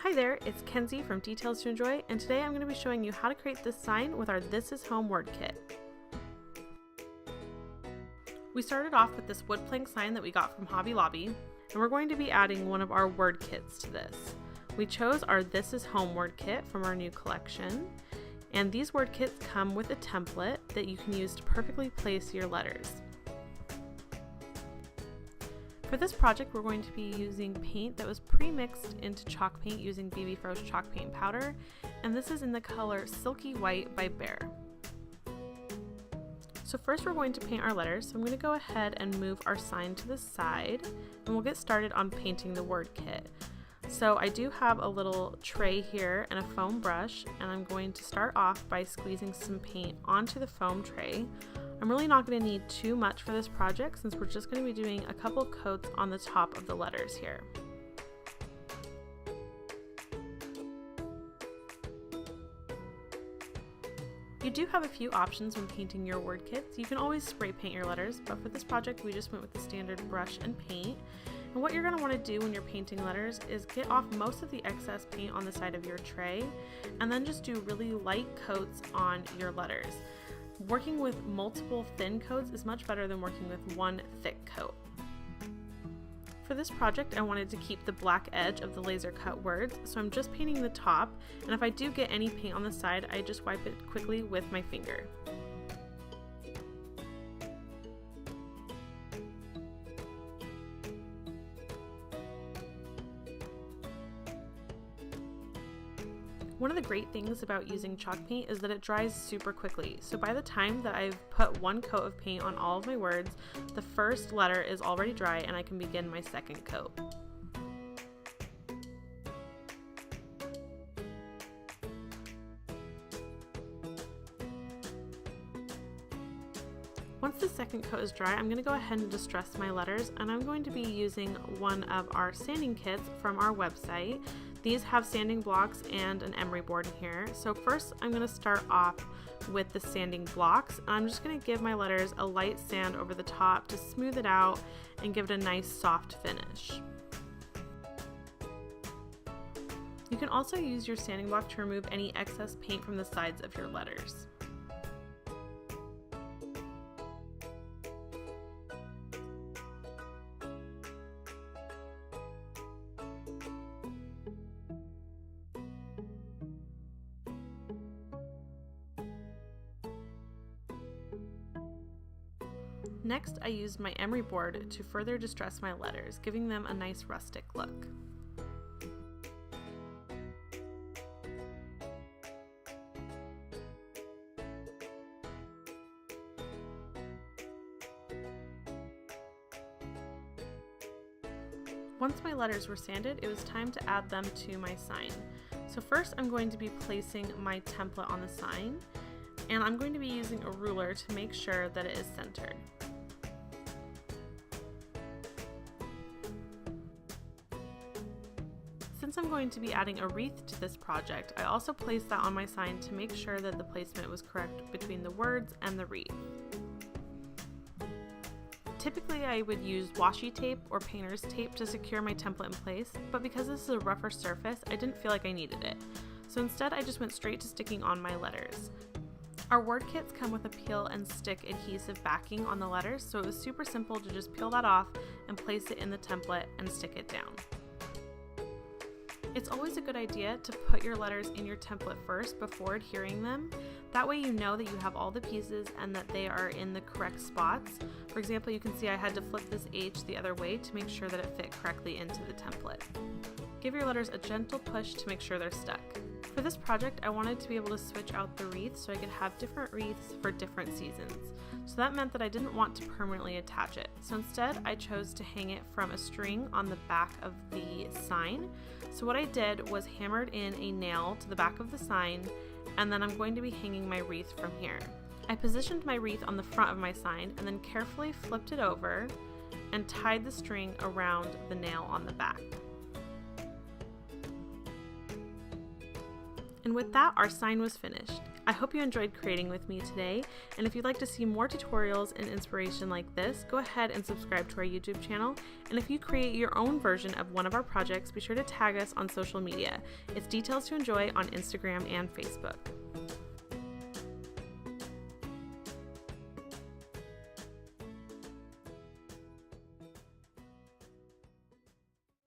Hi there, it's Kenzie from Details to Enjoy, and today I'm going to be showing you how to create this sign with our This Is Home word kit. We started off with this wood plank sign that we got from Hobby Lobby, and we're going to be adding one of our word kits to this. We chose our This Is Home word kit from our new collection, and these word kits come with a template that you can use to perfectly place your letters. For this project, we're going to be using paint that was pre-mixed into chalk paint using Frosch chalk paint powder, and this is in the color Silky White by Bear. So first we're going to paint our letters, so I'm going to go ahead and move our sign to the side, and we'll get started on painting the word kit. So I do have a little tray here and a foam brush, and I'm going to start off by squeezing some paint onto the foam tray. I'm really not going to need too much for this project since we're just going to be doing a couple coats on the top of the letters here. You do have a few options when painting your word kits. You can always spray paint your letters, but for this project we just went with the standard brush and paint. And what you're going to want to do when you're painting letters is get off most of the excess paint on the side of your tray and then just do really light coats on your letters. Working with multiple thin coats is much better than working with one thick coat. For this project, I wanted to keep the black edge of the laser cut words, so I'm just painting the top, and if I do get any paint on the side, I just wipe it quickly with my finger. One of the great things about using chalk paint is that it dries super quickly. So by the time that I've put one coat of paint on all of my words, the first letter is already dry and I can begin my second coat. Once the second coat is dry, I'm going to go ahead and distress my letters, and I'm going to be using one of our sanding kits from our website. These have sanding blocks and an emery board in here. So first I'm going to start off with the sanding blocks, and I'm just going to give my letters a light sand over the top to smooth it out and give it a nice soft finish. You can also use your sanding block to remove any excess paint from the sides of your letters. Next, I used my emery board to further distress my letters, giving them a nice rustic look. Once my letters were sanded, it was time to add them to my sign. So first I'm going to be placing my template on the sign, and I'm going to be using a ruler to make sure that it is centered. Since I'm going to be adding a wreath to this project, I also placed that on my sign to make sure that the placement was correct between the words and the wreath. Typically I would use washi tape or painter's tape to secure my template in place, but because this is a rougher surface, I didn't feel like I needed it. So instead I just went straight to sticking on my letters. Our word kits come with a peel and stick adhesive backing on the letters, so it was super simple to just peel that off and place it in the template and stick it down. It's always a good idea to put your letters in your template first before adhering them. That way you know that you have all the pieces and that they are in the correct spots. For example, you can see I had to flip this H the other way to make sure that it fit correctly into the template. Give your letters a gentle push to make sure they're stuck. For this project, I wanted to be able to switch out the wreaths so I could have different wreaths for different seasons. So that meant that I didn't want to permanently attach it. So instead, I chose to hang it from a string on the back of the sign. So what I did was hammered in a nail to the back of the sign, and then I'm going to be hanging my wreath from here. I positioned my wreath on the front of my sign and then carefully flipped it over and tied the string around the nail on the back. And with that, our sign was finished. I hope you enjoyed creating with me today, and if you'd like to see more tutorials and inspiration like this, go ahead and subscribe to our YouTube channel, and if you create your own version of one of our projects, be sure to tag us on social media. It's Details to Enjoy on Instagram and Facebook.